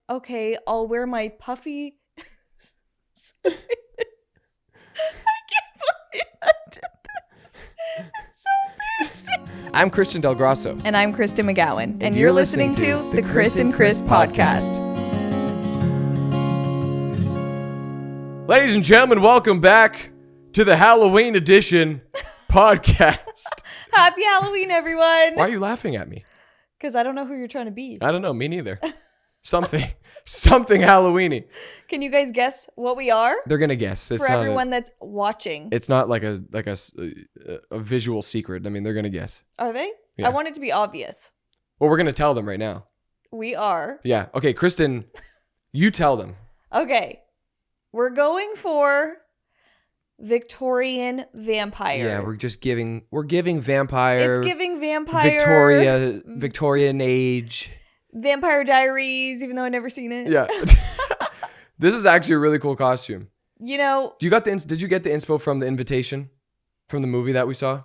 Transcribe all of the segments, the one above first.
okay, I'll wear my puffy. Sorry. I can't believe I did this. It's so embarrassing. I'm Christian DelGrosso. And I'm Kristen McGowan. And you're listening to the Kris and Kris podcast. Ladies and gentlemen, welcome back to the Halloween edition podcast. Happy Halloween, everyone. Why are you laughing at me? Because I don't know who you're trying to be. I don't know. Me neither. Something Halloweeny. Can you guys guess what we are? They're going to guess. For everyone that's watching. It's not like a visual secret. I mean, they're going to guess. Are they? Yeah. I want it to be obvious. Well, we're going to tell them right now. We are. Yeah. Okay, Kristen, you tell them. Okay. We're going for Victorian vampire. Yeah, we're giving vampire. It's giving vampire. Victorian age. Vampire Diaries, even though I've never seen it. Yeah. This is actually a really cool costume. You know. Did you get the inspo from the invitation? From the movie that we saw?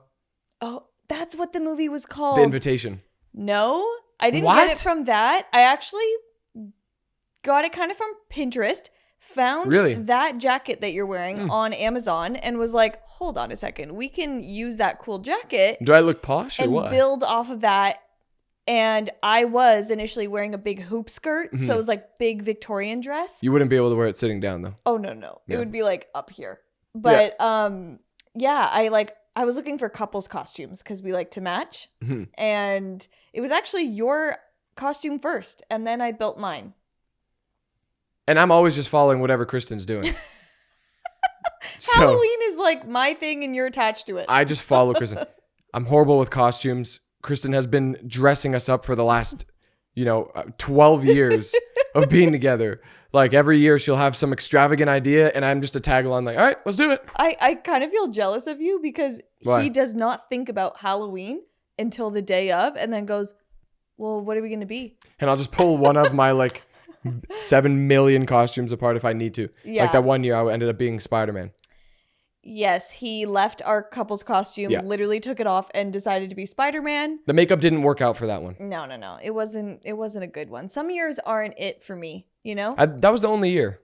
Oh, that's what the movie was called. The Invitation. No, I didn't get it from that. I actually got it kind of from Pinterest. Found that jacket that you're wearing on Amazon and was like, hold on a second. We can use that cool jacket. Do I look posh or what? And build off of that. And I was initially wearing a big hoop skirt. So it was like big Victorian dress. You wouldn't be able to wear it sitting down though. Oh, no. Yeah. It would be like up here. But I was looking for couples costumes because we like to match. Mm-hmm. And it was actually your costume first. And then I built mine. And I'm always just following whatever Kristen's doing. Halloween is like my thing and you're attached to it. I just follow Kristen. I'm horrible with costumes. Kristen has been dressing us up for the last, 12 years of being together. Like every year she'll have some extravagant idea and I'm just a tag along like, all right, let's do it. I kind of feel jealous of you because he does not think about Halloween until the day of and then goes, well, what are we going to be? And I'll just pull one of my 7 million costumes apart if I need to. Yeah. Like that one year I ended up being Spider-Man. Yes, he left our couple's costume, literally took it off and decided to be Spider-Man. The makeup didn't work out for that one. No. It wasn't a good one. Some years aren't it for me, That was the only year.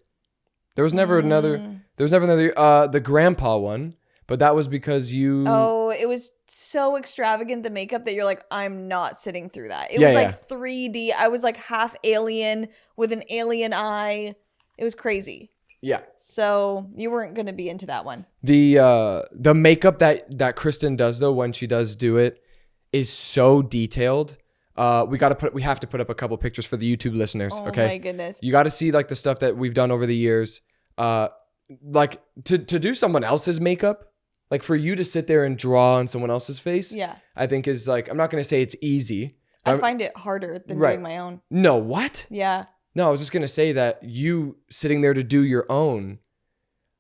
There was never another. The grandpa one, but that was because you. Oh, it was so extravagant, the makeup, that you're like, I'm not sitting through that. It was like 3D. I was like half alien with an alien eye. It was crazy. Yeah. So you weren't going to be into that one. The makeup that Kristen does though, when she does do it, is so detailed. We have to put up a couple pictures for the YouTube listeners. Oh okay. My goodness. You got to see the stuff that we've done over the years. To do someone else's makeup, for you to sit there and draw on someone else's face. Yeah. I think is I'm not going to say it's easy. I find it harder than doing my own. No, what? Yeah. No, I was just going to say that you sitting there to do your own,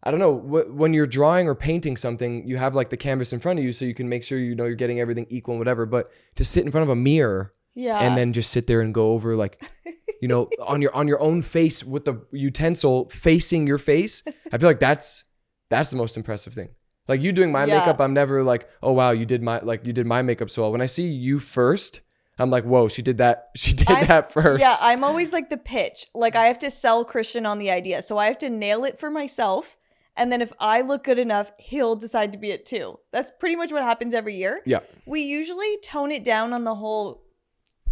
I don't know, when you're drawing or painting something, you have the canvas in front of you so you can make sure you're getting everything equal and whatever, but to sit in front of a mirror and then just sit there and go over on your own face with the utensil facing your face, I feel like that's the most impressive thing. Like you doing my makeup, I'm never like, oh wow, you did my makeup so well. When I see you first, I'm like, whoa, she did that. She did that first. Yeah, I'm always like the pitch. Like I have to sell Christian on the idea. So I have to nail it for myself. And then if I look good enough, he'll decide to be it too. That's pretty much what happens every year. Yeah. We usually tone it down on the whole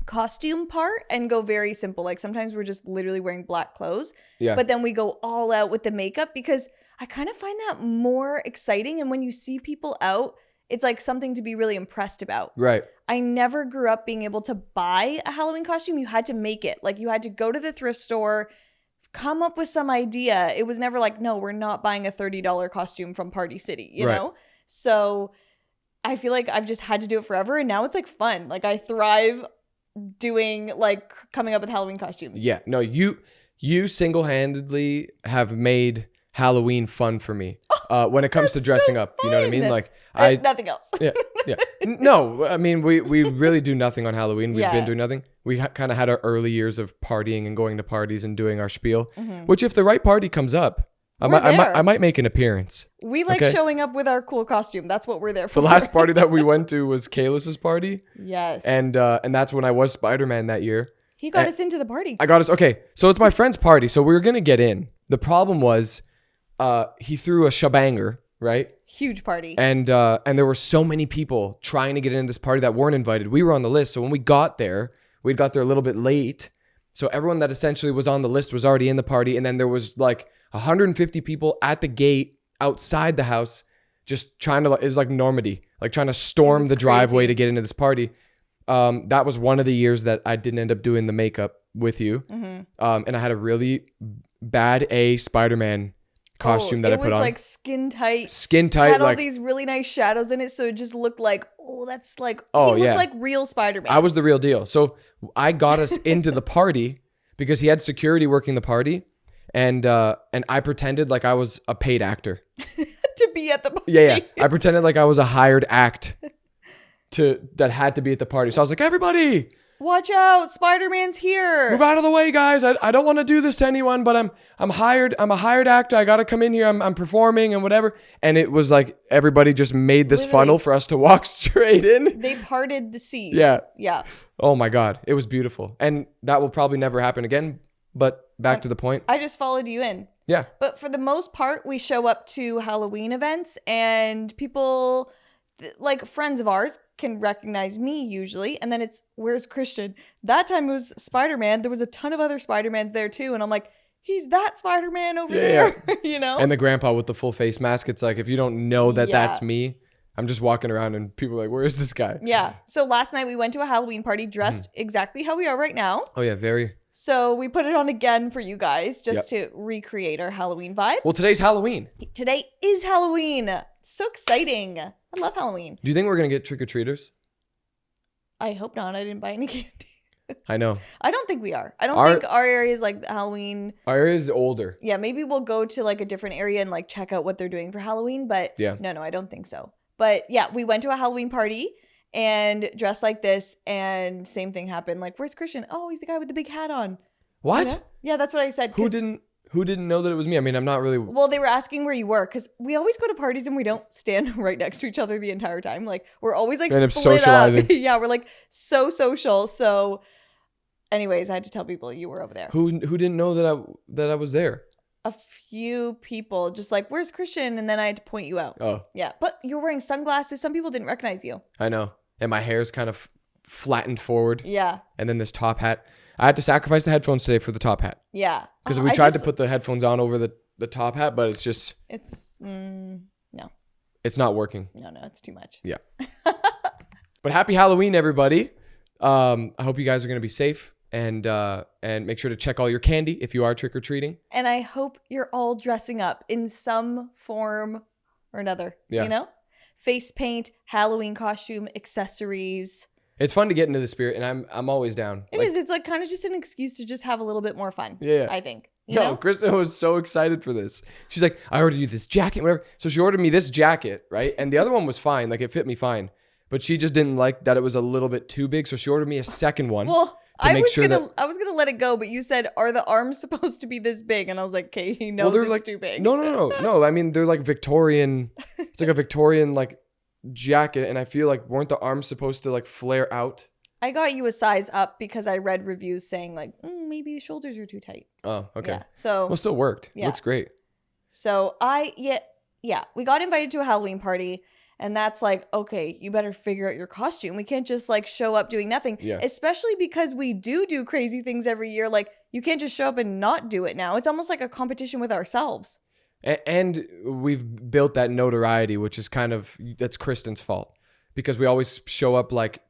costume part and go very simple. Like sometimes we're just literally wearing black clothes. Yeah. But then we go all out with the makeup because I kind of find that more exciting. And when you see people out, it's like something to be really impressed about. Right. I never grew up being able to buy a Halloween costume. You had to make it. Like you had to go to the thrift store, come up with some idea. It was never like, no, we're not buying a $30 costume from Party City, you know? So I feel like I've just had to do it forever. And now it's fun. Like I thrive doing coming up with Halloween costumes. Yeah. No, you single-handedly have made Halloween fun for me. When it comes to dressing up, you know what I mean? Nothing else. Yeah. No, I mean, we really do nothing on Halloween. We've been doing nothing. We kind of had our early years of partying and going to parties and doing our spiel, which if the right party comes up, I might make an appearance. We like showing up with our cool costume. That's what we're there for. The last party that we went to was Kalis's party. Yes. And that's when I was Spider-Man that year. He got us into the party. I got us. Okay, so it's my friend's party, so we were gonna get in. The problem was, he threw a shabanger, right? Huge party. And there were so many people trying to get into this party that weren't invited. We were on the list, so when we got there a little bit late. So everyone that essentially was on the list was already in the party, and then there was like 150 people at the gate outside the house, just trying to. It was like Normandy, like trying to storm the driveway to get into this party. That was one of the years that I didn't end up doing the makeup with you, and I had a really bad Spider-Man costume that I put on. It was like skin tight. Had all like, these really nice shadows in it, so it just looked like, that's like, he looked like real Spider-Man. I was the real deal. So I got us into the party because he had security working the party, and I pretended like I was a paid actor to be at the party. Yeah. I pretended like I was a hired act that had to be at the party. So I was like, everybody, watch out, Spider-Man's here. Move out of the way, guys. I don't want to do this to anyone, but I'm hired. I'm a hired actor. I got to come in here. I'm performing and whatever. And it was like everybody just made this funnel for us to walk straight in. They parted the seas. Yeah. Oh my God. It was beautiful. And that will probably never happen again. But back to the point. I just followed you in. Yeah. But for the most part, we show up to Halloween events and people... like friends of ours can recognize me usually, and then it's, where's Kristen? That time it was Spider-Man. There was a ton of other Spider-Mans there too, and I'm like, he's that Spider-Man over there. You know? And the grandpa with the full face mask. It's like, if you don't know that that's me, I'm just walking around and people are like, where is this guy? Yeah. So last night we went to a Halloween party dressed exactly how we are right now. Oh yeah, very. So we put it on again for you guys just to recreate our Halloween vibe. Well, today's Halloween. Today is Halloween. So exciting. I love Halloween. Do you think we're going to get trick-or-treaters? I hope not. I didn't buy any candy. I know. I don't think we are. I don't think our area is like Halloween. Our area is older. Yeah, maybe we'll go to like a different area and like check out what they're doing for Halloween. But no, I don't think so. But yeah, we went to a Halloween party and dressed like this, and same thing happened. Like, where's Christian? Oh, he's the guy with the big hat on. What? You know? Yeah, that's what I said. Who didn't know that it was me? I mean, I'm not really... Well, they were asking where you were, because we always go to parties and we don't stand right next to each other the entire time. Like, we're always like split socializing. up. Yeah, we're like so social. So anyways, I had to tell people you were over there. Who didn't know that I was there? A few people just like, where's Christian? And then I had to point you out. Oh. Yeah, but you're wearing sunglasses. Some people didn't recognize you. I know. And my hair's kind of flattened forward. Yeah. And then this top hat. I had to sacrifice the headphones today for the top hat. Yeah. Because we tried to put the headphones on over the top hat, but it's just... no. It's not working. No, it's too much. Yeah. But happy Halloween, everybody. I hope you guys are going to be safe and make sure to check all your candy if you are trick-or-treating. And I hope you're all dressing up in some form or another. Yeah. You know? Face paint, Halloween costume, accessories... It's fun to get into the spirit, and I'm always down. It is. It's like kind of just an excuse to just have a little bit more fun. Yeah. I think. No, Kristen was so excited for this. She's like, I ordered you this jacket, whatever. So she ordered me this jacket, right? And the other one was fine. Like, it fit me fine. But she just didn't like that it was a little bit too big. So she ordered me a second one. Well, I was gonna let it go, but you said, are the arms supposed to be this big? And I was like, okay, he knows it's like, too big. No. I mean, they're like Victorian. It's like a Victorian like jacket. And I feel like, weren't the arms supposed to like flare out? I got you a size up because I read reviews saying like, maybe the shoulders are too tight. Oh, okay. Yeah, so well, still worked. Yeah. Looks great. So we got invited to a Halloween party, and that's like, okay, you better figure out your costume. We can't just like show up doing nothing. Yeah. Especially because we do crazy things every year. Like, you can't just show up and not do it now. It's almost like a competition with ourselves. And we've built that notoriety, which is that's Kristen's fault, because we always show up like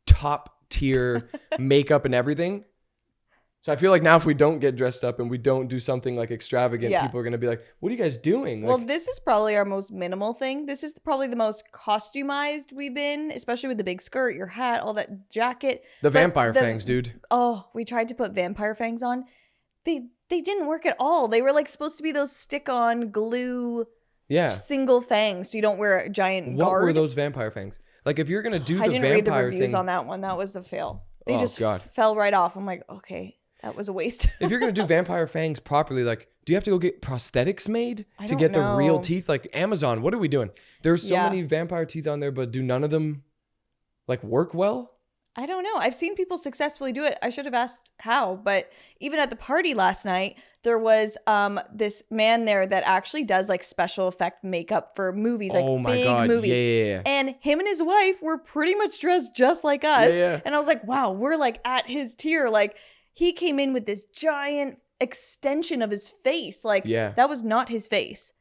top tier makeup and everything. So I feel like now if we don't get dressed up and we don't do something like extravagant, people are going to be like, what are you guys doing? Well, this is probably our most minimal thing. This is probably the most costumized we've been, especially with the big skirt, your hat, all that jacket. The vampire fangs, dude. Oh, we tried to put vampire fangs on. They didn't work at all. They were like supposed to be those stick-on glue single fangs so you don't wear a giant guard. What were those vampire fangs? Like, if you're going to do the vampire thing... I didn't read the reviews on that one. That was a fail. They fell right off. I'm like, okay, that was a waste. If you're going to do vampire fangs properly, like, do you have to go get prosthetics made to get the real teeth? Like, Amazon, what are we doing? There's so many vampire teeth on there, but do none of them, like, work well? I don't know. I've seen people successfully do it. I should have asked how, but even at the party last night, there was this man there that actually does like special effect makeup for movies, like Oh my big God. movies. Yeah. And him and his wife were pretty much dressed just like us. Yeah. And I was like, wow, we're like at his tier. Like he came in with this giant extension of his face. Like that was not his face.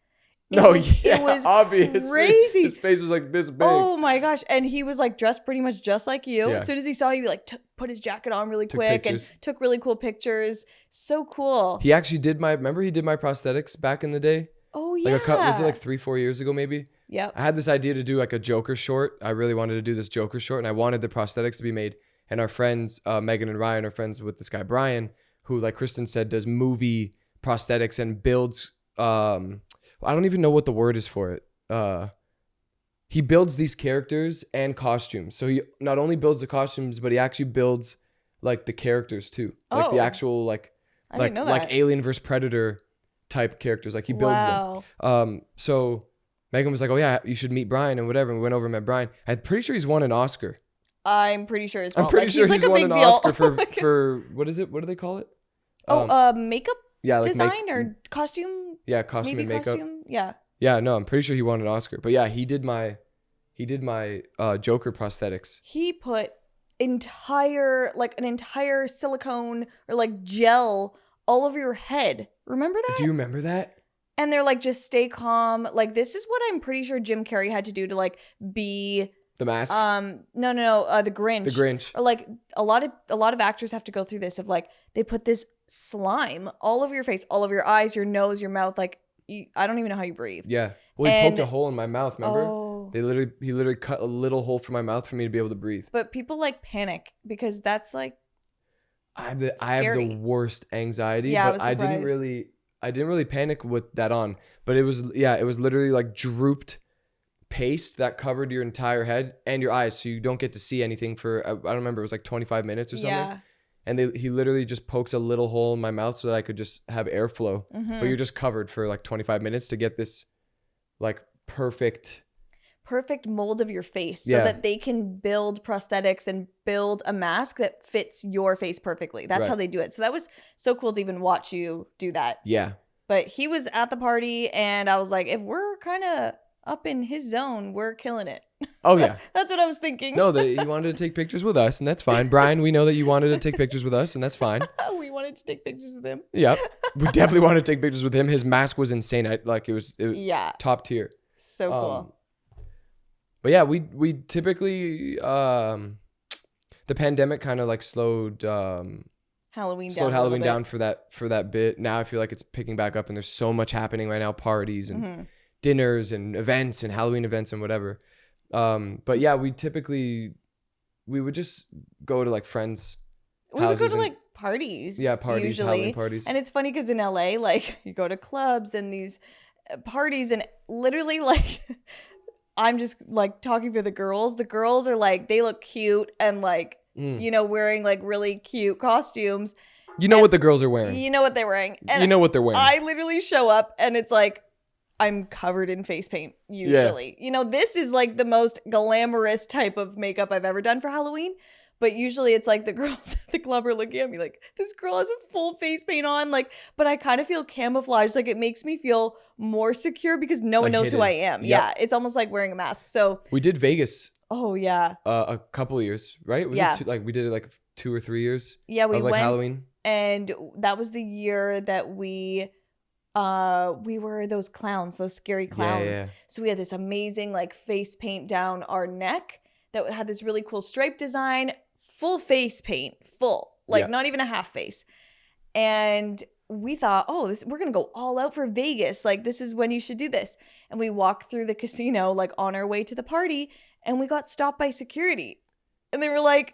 It was obviously. Crazy. His face was like this big. Oh my gosh. And he was like dressed pretty much just like you. Yeah. As soon as he saw you, like put his jacket on really quick pictures. and took really cool pictures. So cool. He actually did remember he did my prosthetics back in the day? Oh yeah. Like was it like 3-4 years ago maybe? Yeah. I had this idea to do like a Joker short. I really wanted to do this Joker short and I wanted the prosthetics to be made. And our friends, Megan and Ryan, are friends with this guy, Brian, who like Kristen said, does movie prosthetics and builds, I don't even know what the word is for it. He builds these characters and costumes. So he not only builds the costumes, but he actually builds like the characters too. Like the actual like Alien vs Predator type characters. Like he builds them. So Megan was like, "Oh yeah, you should meet Brian and whatever." And we went over and met Brian. I'm pretty sure he's won an Oscar. I'm pretty sure as well. I'm pretty sure he's like won a big an deal. Oscar for what is it? What do they call it? Makeup like design or costume? Yeah, costume maybe and makeup. Costume? Yeah. Yeah, no, I'm pretty sure he won an Oscar. But yeah, he did my Joker prosthetics. He put an entire silicone or like gel all over your head. Remember that? Do you remember that? And they're like, just stay calm. Like, this is what I'm pretty sure Jim Carrey had to do to like be The Mask. No, the Grinch. The Grinch. Or like a lot of actors have to go through this of like they put this slime all over your face, all over your eyes, your nose, your mouth. Like I don't even know how you breathe. Yeah. Well, he poked a hole in my mouth. Remember? Oh. He literally cut a little hole for my mouth for me to be able to breathe. But people like panic because that's like I have the worst anxiety. Yeah, but I didn't really panic with that on. But it was literally like drooped paste that covered your entire head and your eyes, so you don't get to see anything for I don't remember, it was like 25 minutes or something. Yeah. And he literally just pokes a little hole in my mouth so that I could just have airflow. But you're just covered for like 25 minutes to get this like perfect mold of your face so that they can build prosthetics and build a mask that fits your face perfectly. That's how they do it. So that was so cool to even watch you do that. Yeah. But he was at the party and I was like, if we're kind of up in his zone, we're killing it. Oh yeah. That's what I was thinking. No, he wanted to take pictures with us and that's fine. Brian, we know that you wanted to take pictures with us and that's fine. We wanted to take pictures with him. Yep. We definitely wanted to take pictures with him. His mask was insane. It was top tier. So cool. But yeah, we typically the pandemic kind of like slowed Halloween down for that bit. Now I feel like it's picking back up and there's so much happening right now, parties and dinners and events and Halloween events and whatever. But yeah, we would just go to like friends' we would go to like parties. Yeah, parties, usually. Halloween parties. And it's funny because in LA, like you go to clubs and these parties and literally like I'm just like talking for the girls. The girls are like, they look cute and like, wearing like really cute costumes. You know what the girls are wearing. You know what they're wearing. And you know what they're wearing. I literally show up and it's like, I'm covered in face paint usually. Yeah. This is like the most glamorous type of makeup I've ever done for Halloween. But usually it's like the girls at the club are looking at me like, this girl has a full face paint on. Like, but I kind of feel camouflaged. Like it makes me feel more secure because no one knows hidden. who I am. Yep. Yeah. It's almost like wearing a mask. So we did Vegas. Oh yeah. A couple of years, right? We did it like 2 or 3 years. Yeah, we went Halloween. And that was the year that we were those clowns, those scary clowns. Yeah. So we had this amazing like face paint down our neck that had this really cool stripe design. Full face paint, not even a half face. And we thought, we're going to go all out for Vegas. Like, this is when you should do this. And we walked through the casino, like on our way to the party, and we got stopped by security. And they were like,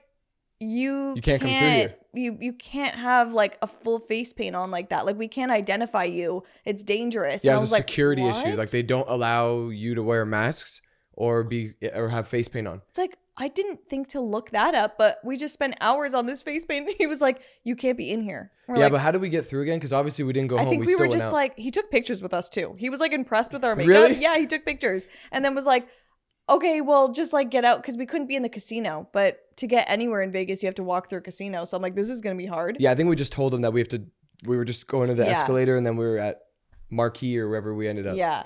you can't come through here. You can't have like a full face paint on like that. Like, we can't identify you. It's dangerous. Yeah, it's a security issue. Like, they don't allow you to wear masks or have face paint on. It's like, I didn't think to look that up, but we just spent hours on this face paint. He was like, you can't be in here. But how did we get through again? Because obviously we didn't go home. I think we were just like, he took pictures with us too. He was like impressed with our makeup. Really? Yeah, he took pictures. And then was like, okay, well, just like get out because we couldn't be in the casino. But to get anywhere in Vegas, you have to walk through a casino. So I'm like, this is going to be hard. Yeah, I think we just told them that we were just going to the Yeah. escalator, and then we were at Marquee or wherever we ended up. Yeah.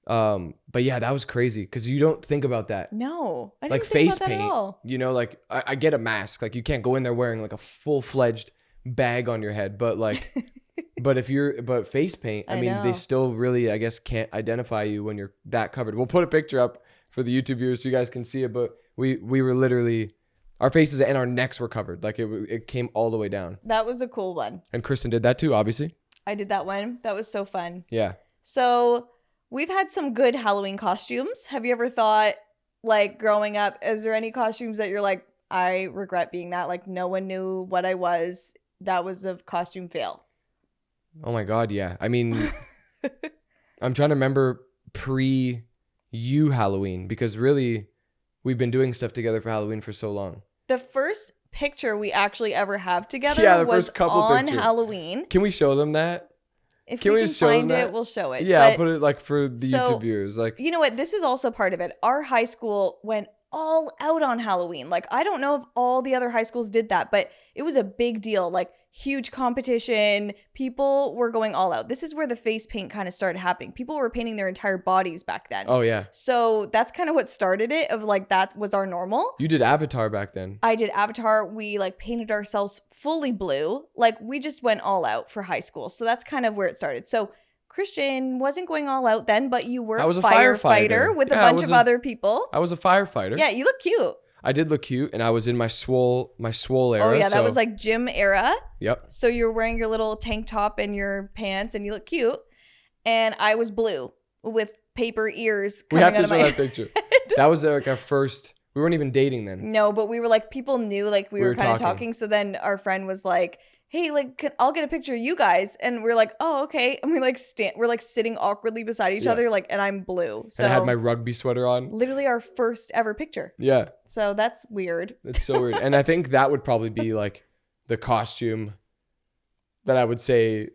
But yeah, that was crazy because you don't think about that. No, I didn't Like think face about that paint, at all. you know, like I get a mask. Like you can't go in there wearing like a full-fledged bag on your head, but like, but face paint, I mean, they know. still really, I guess, can't identify you when you're that covered. We'll put a picture up for the YouTube viewers so you guys can see it, but we were literally, our faces and our necks were covered. Like it came all the way down. That was a cool one. And Kristen did that too, obviously. I did that one. That was so fun. Yeah. So we've had some good Halloween costumes. Have you ever thought, like, growing up, is there any costumes that you're like, I regret being that? Like, no one knew what I was. That was a costume fail. Oh my God, yeah. I mean, I'm trying to remember pre-you Halloween because really we've been doing stuff together for Halloween for so long. The first picture we actually ever have together Yeah, the was first couple on pictures. Halloween. Can we show them that? If Can we we can just show find them it, that? we'll show it. Yeah, I'll But put it like for the so- YouTube viewers. Like, you know what? This is also part of it. Our high school went all out on Halloween. Like, I don't know if all the other high schools did that, but it was a big deal. Like, huge competition. People were going all out. This is where the face paint kind of started happening. People were painting their entire bodies back then. oh yeah, So that's kind of what started it, of like, that was our normal. you did Avatar back then. I did Avatar. We like painted ourselves fully blue. Like, we just went all out for high school. So that's kind of where it started. So Christian wasn't going all out then, but you were I was a a firefighter firefighter. with a Yeah, I bunch was of a- other people. I was a firefighter. Yeah, you look cute. I did look cute, and I was in my swole era. Oh yeah, that so- was like gym era. Yep. So you were wearing your little tank top and your pants, and you look cute. And I was blue with paper ears We coming have out to of show my that picture. That was like our first. We weren't even dating then. No, but we were like, people knew like we We were were kind of talking. talking. So then our friend was like, hey, like, I'll get a picture of you guys. And we're like, oh, okay. And we like we're like sitting awkwardly beside each Yeah. other, like, and I'm blue. So And I had my rugby sweater on. literally our first ever picture. Yeah, So that's weird. that's so weird. And I think that would probably be like the costume that I would say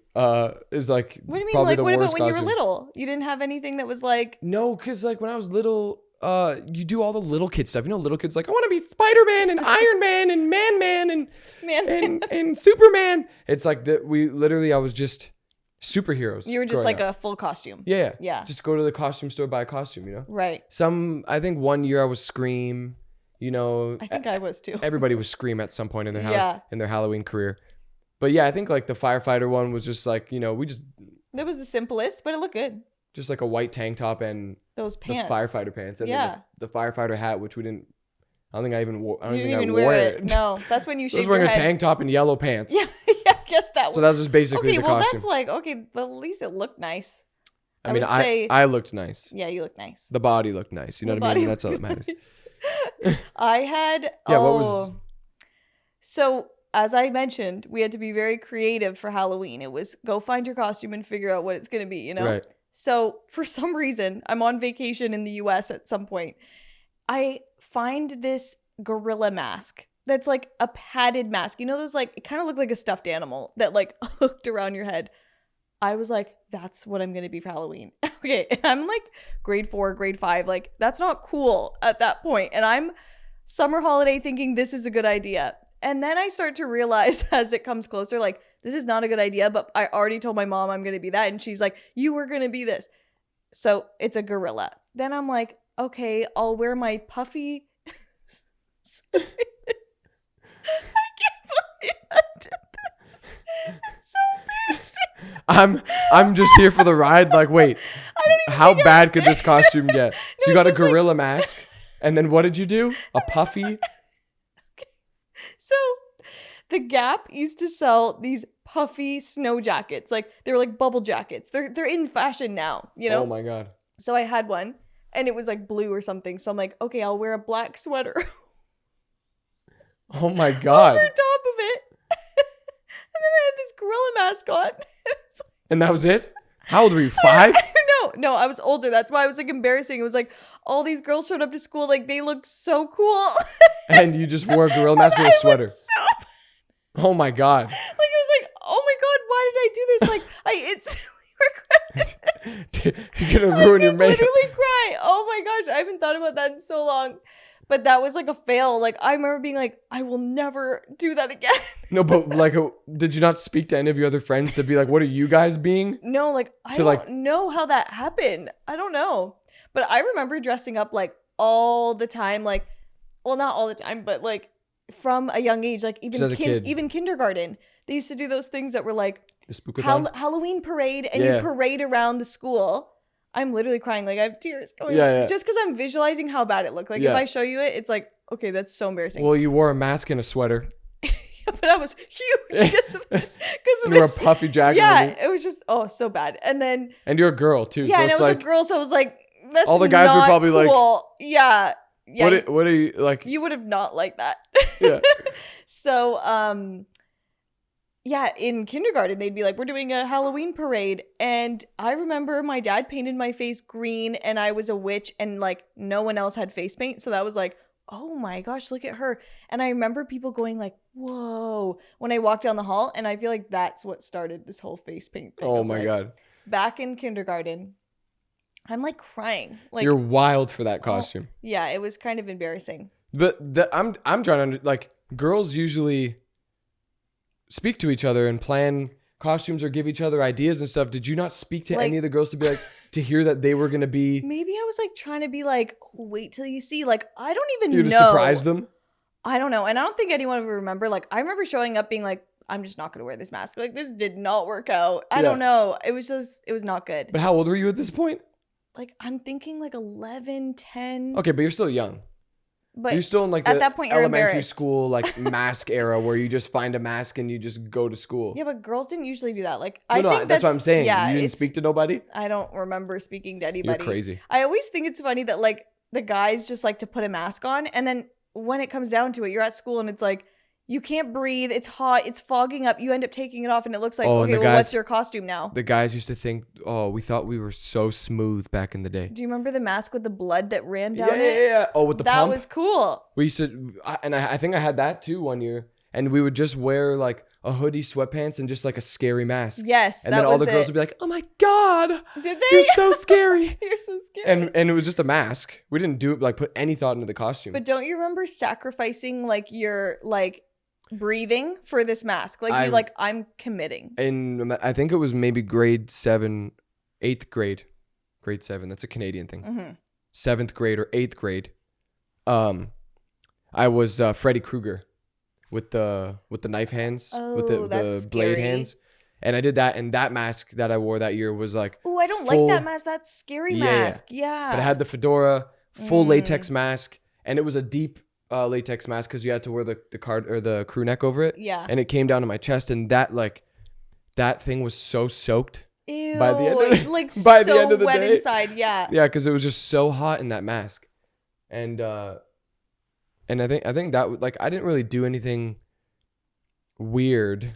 is like. What do you mean? probably Like, the what about worst when you were costume. little? You didn't have anything that was like, No, because like when I was little, you do all the little kid stuff. You know, little kids like, I want to be Spider-Man and Iron Man and Man and man, and Superman. It's like that. I was just superheroes. you were just growing like up. a full costume. Yeah. Yeah. Just go to the costume store, buy a costume, you know? Right. I think one year I was Scream, you know. I think I was too. Everybody was Scream at some point in their Yeah. in their Halloween career. But yeah, I think like the firefighter one was just like, you know, That was the simplest, but it looked good. just like a white tank top and Those pants. the firefighter pants. And Yeah. then the firefighter hat, which I don't think I even wore. I don't You think didn't I even wore wear it. No, that's when you I was shaved wearing your a head. tank top and yellow pants. Yeah, yeah, I guess that So that was just basically okay, the well, costume. that's like, okay, but at least it looked nice. I mean, would say- I looked nice. Yeah, you look nice. The body looked nice. You know The what I body mean? That's all that looked matters. nice. I had, Yeah, what was- So, as I mentioned, we had to be very creative for Halloween. It was go find your costume and figure out what it's going to be, you know? Right. So, for some reason, I'm on vacation in the US at some point. I find this gorilla mask that's like a padded mask. You know, those like, it kind of looked like a stuffed animal that like hooked around your head. I was like, that's what I'm going to be for Halloween. Okay. And I'm like grade 4, grade 5. Like, that's not cool at that point. And I'm summer holiday thinking this is a good idea. And then I start to realize as it comes closer, like, this is not a good idea, but I already told my mom I'm going to be that. And she's like, you were going to be this. So it's a gorilla. Then I'm like, okay, I'll wear my puffy. Sorry. I can't believe I did this. It's so embarrassing. I'm just here for the ride. Like, wait, I don't even how think bad could this costume get? So you No, got a it's just like- gorilla mask, and then what did you do? A puffy? So the Gap used to sell these puffy snow jackets. Like, they were like bubble jackets. They're in fashion now, you know? Oh my God. So I had one and it was like blue or something. So I'm like, okay, I'll wear a black sweater Oh my God. over top of it. And then I had this gorilla mask on. And that was it? How old were you? 5? No, I was older. That's why it was like embarrassing. It was like all these girls showed up to school. Like, they looked so cool. And you just wore a gorilla mask with a I looked sweater. so Oh my God. Like, I was like, oh my God, why did I do this? Like, I instantly regret it. You're going to ruin your I could makeup. literally cry. Oh my gosh, I haven't thought about that in went so long. But that was like a fail. Like I remember being like, I will never do that again. No, but like, did you not speak to any of your other friends to be like, what are you guys being? No, like I don't know how that happened. I don't know. But I remember dressing up like all the time, like, well, not all the time, but like from a young age, like even Just as a kid. even kindergarten, they used to do those things that were like The spookathons? Halloween parade, and you parade around the school. I'm literally crying, like I have tears going on, just because I'm visualizing how bad it looked. Like if I show you it, it's like, okay, that's so embarrassing. Well, you wore a mask and a sweater. But I was huge because of this. You wore a puffy jacket. Yeah, it was just so bad. And then you're a girl too. Yeah, so and I it's was like, a girl, so I was like, that's all the guys were probably cool. like, yeah. What are you like? You would have not liked that. Yeah. So yeah, in kindergarten they'd be like, we're doing a Halloween parade, and I remember my dad painted my face green, and I was a witch, and like no one else had face paint, so that was like, oh my gosh, look at her. And I remember people going like, whoa, when I walked down the hall, and I feel like that's what started this whole face paint thing. Oh my God. Back in kindergarten, I'm like crying. Like you're wild for that costume. Yeah, it was kind of embarrassing. But I'm trying to like, girls usually speak to each other and plan costumes or give each other ideas and stuff. Did you not speak to any of the girls to be like, to hear that they were going to be? Maybe I was like trying to be like, wait till you see. Like, I don't even you know. To surprise them? I don't know. And I don't think anyone would remember. Like, I remember showing up being like, I'm just not going to wear this mask. Like, this did not work out. I don't know. It was not good. But how old were you at this point? Like, I'm thinking like 11, 10. Okay, but you're still young. But you're still in like at that point, you're elementary school, like mask era where you just find a mask and you just go to school. Yeah, but girls didn't usually do that. Like, I think that's what I'm saying. Yeah, you didn't speak to nobody? I don't remember speaking to anybody. You're crazy. I always think it's funny that like the guys just like to put a mask on, and then when it comes down to it, you're at school and it's like, you can't breathe. It's hot. It's fogging up. You end up taking it off and it looks like, okay, well, what's your costume now? The guys used to think, oh, we thought we were so smooth back in the day. Do you remember the mask with the blood that ran down it? Yeah. Oh, with the pump? That was cool. We used to, I think I had that too one year. And we would just wear like a hoodie, sweatpants, and just like a scary mask. Yes, and then all the girls would be like, oh my God. Did they? You're so scary. You're so scary. And it was just a mask. We didn't do like put any thought into the costume. But don't you remember sacrificing like your like breathing for this mask? Like you like, I'm committing. And I think it was maybe grade 7, 8th grade. Grade 7. That's a Canadian thing. Mm-hmm. 7th grade or 8th grade. I was Freddy Krueger with the knife hands, with the blade hands. And I did that, and that mask that I wore that year was like, oh, I don't like that mask. That's scary mask. Yeah. But I had the fedora, full latex mask, and it was a deep latex mask because you had to wear the card or the crew neck over it. Yeah. And it came down to my chest, and that thing was so soaked. Ew, by the end of like by so the end of the wet day. inside. Yeah. Yeah, because it was just so hot in that mask, and I think that like I didn't really do anything weird.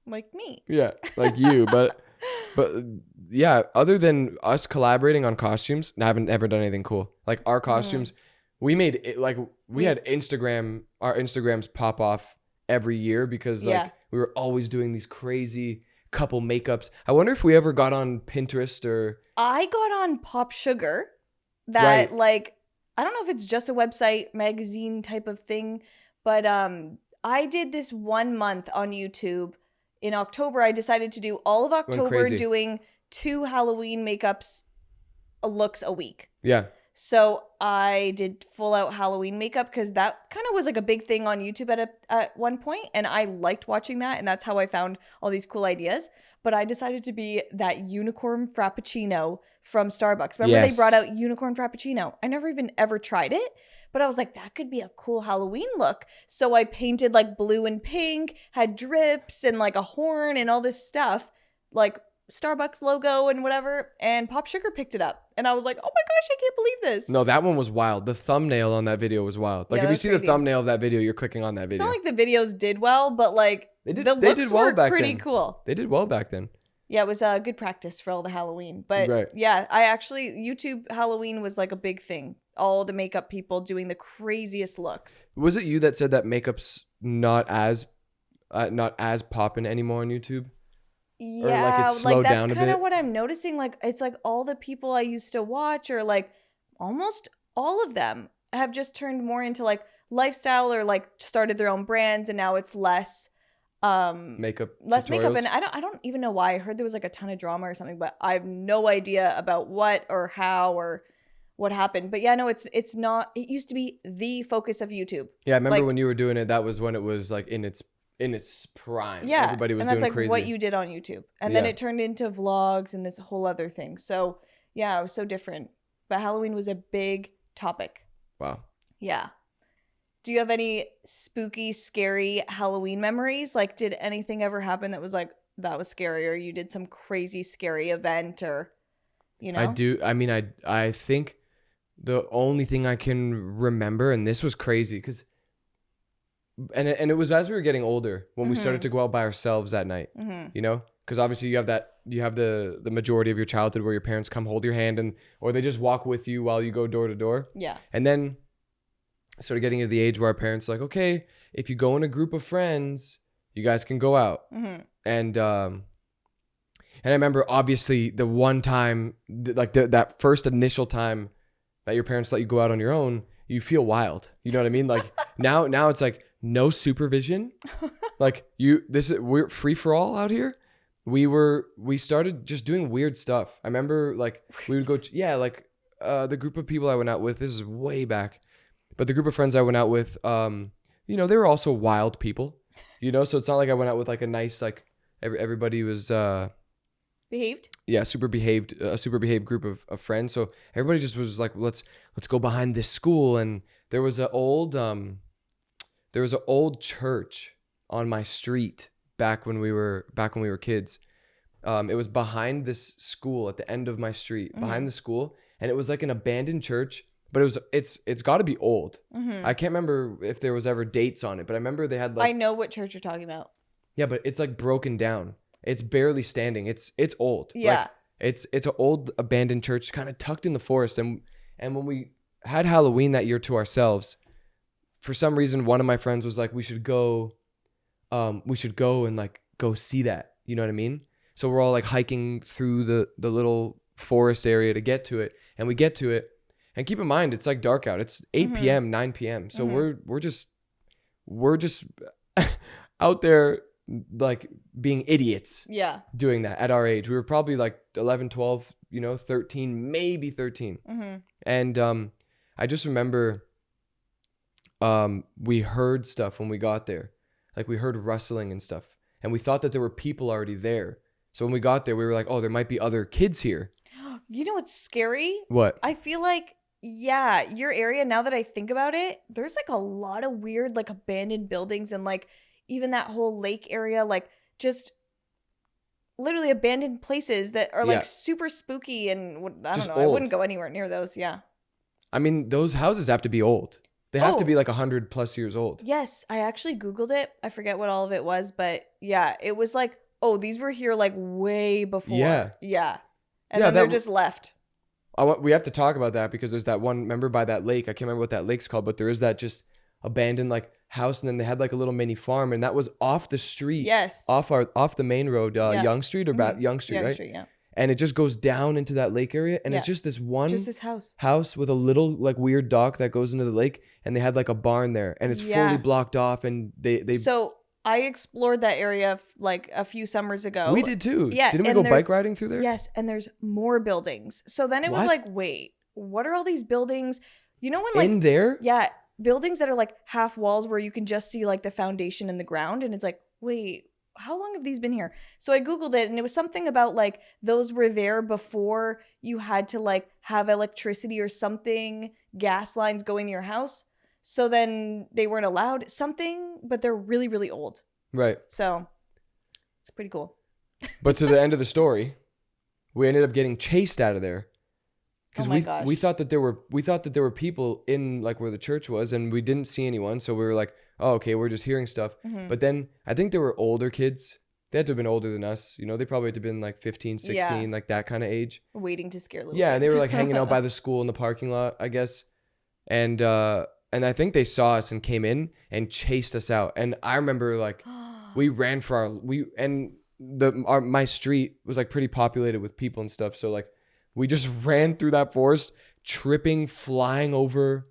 Like me. Yeah, like you, but yeah, other than us collaborating on costumes, I haven't ever done anything cool. Like our costumes, we made it like we had our Instagrams pop off every year because like we were always doing these crazy couple makeups. I wonder if we ever got on Pinterest or I got on Pop Sugar. That like I don't know if it's just a website, magazine type of thing, but I did this 1 month on YouTube. In October, I decided to do all of October doing 2 Halloween makeups looks a week. Yeah. So I did full out Halloween makeup because that kind of was like a big thing on YouTube at one point, and I liked watching that, and that's how I found all these cool ideas. But I decided to be that unicorn frappuccino from Starbucks. Remember they brought out unicorn frappuccino? I never even ever tried it. But I was like, that could be a cool Halloween look. So I painted like blue and pink, had drips and like a horn and all this stuff, like Starbucks logo and whatever. And Pop Sugar picked it up. And I was like, oh my gosh, I can't believe this. No, that one was wild. The thumbnail on that video was wild. Like if you see the thumbnail of that video, you're clicking on that video. It's not like the videos did well, but like the looks were pretty cool. They did well back then. Yeah, it was a good practice for all the Halloween. But yeah, YouTube Halloween was like a big thing. All the makeup people doing the craziest looks. Was it you that said that makeup's not as poppin' anymore on YouTube? Yeah, or like it's slowed down a bit? That's kind of what I'm noticing. Like it's like all the people I used to watch, or like almost all of them have just turned more into like lifestyle or like started their own brands, and now it's less Makeup makeup. tutorials. And I don't even know why. I heard there was like a ton of drama or something, but I have no idea about what or how or what happened. But yeah, no, it's not. It used to be the focus of YouTube. Yeah, I remember like, when you were doing it, that was when it was like in its prime. Yeah, Everybody was and that's doing like crazy. what you did on YouTube, and then Yeah. it turned into vlogs and this whole other thing. So yeah, it was so different. But Halloween was a big topic. Wow. Yeah. Do you have any spooky, scary Halloween memories? Like, did anything ever happen that was like, that was scary, or you did some crazy, scary event, or, you know? I do. I mean, I think the only thing I can remember, and this was crazy because, and it was as we were getting older when we started to go out by ourselves at night, you know, because obviously you have the majority of your childhood where your parents come hold your hand or they just walk with you while you go door to door. Yeah. And then started getting to the age where our parents were like, okay, if you go in a group of friends, you guys can go out. And I remember obviously the one time, like that first initial time that your parents let you go out on your own, you feel wild. You know what I mean? Like now it's like no supervision. Like we're free for all out here. We started just doing weird stuff. I remember like we would go, the group of people I went out with, this is way back. But the group of friends I went out with, you know, they were also wild people, you know, so it's not like I went out with like a nice, like everybody was, behaved. Yeah. A super behaved group of friends. So everybody just was like, let's go behind this school. And there was an old church on my street back when we were kids. It was behind this school at the end of my street, behind the school. And it was like an abandoned church. But it's got to be old. I can't remember if there was ever dates on it, but I remember they had like. I know what church you're talking about. Yeah, but it's like broken down. It's barely standing. It's old. Yeah. Like, it's an old abandoned church, kind of tucked in the forest. And when we had Halloween that year to ourselves, for some reason, one of my friends was like, we should go and like go see that. You know what I mean? So we're all like hiking through the little forest area to get to it, and we get to it. And keep in mind, it's like dark out. It's 8 p.m., 9 p.m. So we're just out there like being idiots. Yeah. Doing that at our age. We were probably like 11, 12, 13, maybe 13. And I just remember we heard stuff when we got there. Like we heard rustling and stuff. And we thought that there were people already there. So when we got there, we were like, oh, there might be other kids here. You know what's scary? What? I feel like, yeah, your area, now that I think about it, there's like a lot of weird like abandoned buildings, and like even that whole lake area, like just literally abandoned places that are like super spooky, and I don't know. Old. I wouldn't go anywhere near those. Yeah. I mean, those houses have to be old. They have to be like 100+ years old. Yes. I actually Googled it. I forget what all of it was, but yeah, it was like, oh, these were here like way before. Yeah. Yeah. And then they're just left. We have to talk about that because there's that one, remember by that lake, I can't remember what that lake's called, but there is that just abandoned like house, and then they had like a little mini farm, and that was off the street. Yes. Off the main road, Young Street or Young Street, right? Street, yeah. And it just goes down into that lake area, and it's just this house with a little like weird dock that goes into the lake, and they had like a barn there, and it's fully blocked off, and they So I explored that area like a few summers ago. We did too. Yeah. Didn't we go bike riding through there? Yes. And there's more buildings. So then it was like, wait, what are all these buildings? You know when like. In there? Yeah. Buildings that are like half walls where you can just see like the foundation in the ground. And it's like, wait, how long have these been here? So I Googled it, and it was something about like those were there before you had to like have electricity or something, gas lines going to your house. So then they weren't allowed something, but they're really, really old. Right. So it's pretty cool. But to the end of the story, we ended up getting chased out of there because we thought that there were people in like where the church was, and we didn't see anyone. So we were like, oh, okay, we're just hearing stuff. But then I think there were older kids. They had to have been older than us. You know, they probably had to have been like 15, 16, like that kind of age. Waiting to scare little kids. And they were like hanging out by the school in the parking lot, I guess. And I think they saw us and came in and chased us out. And I remember like we ran for my street was like pretty populated with people and stuff. So like we just ran through that forest, tripping, flying over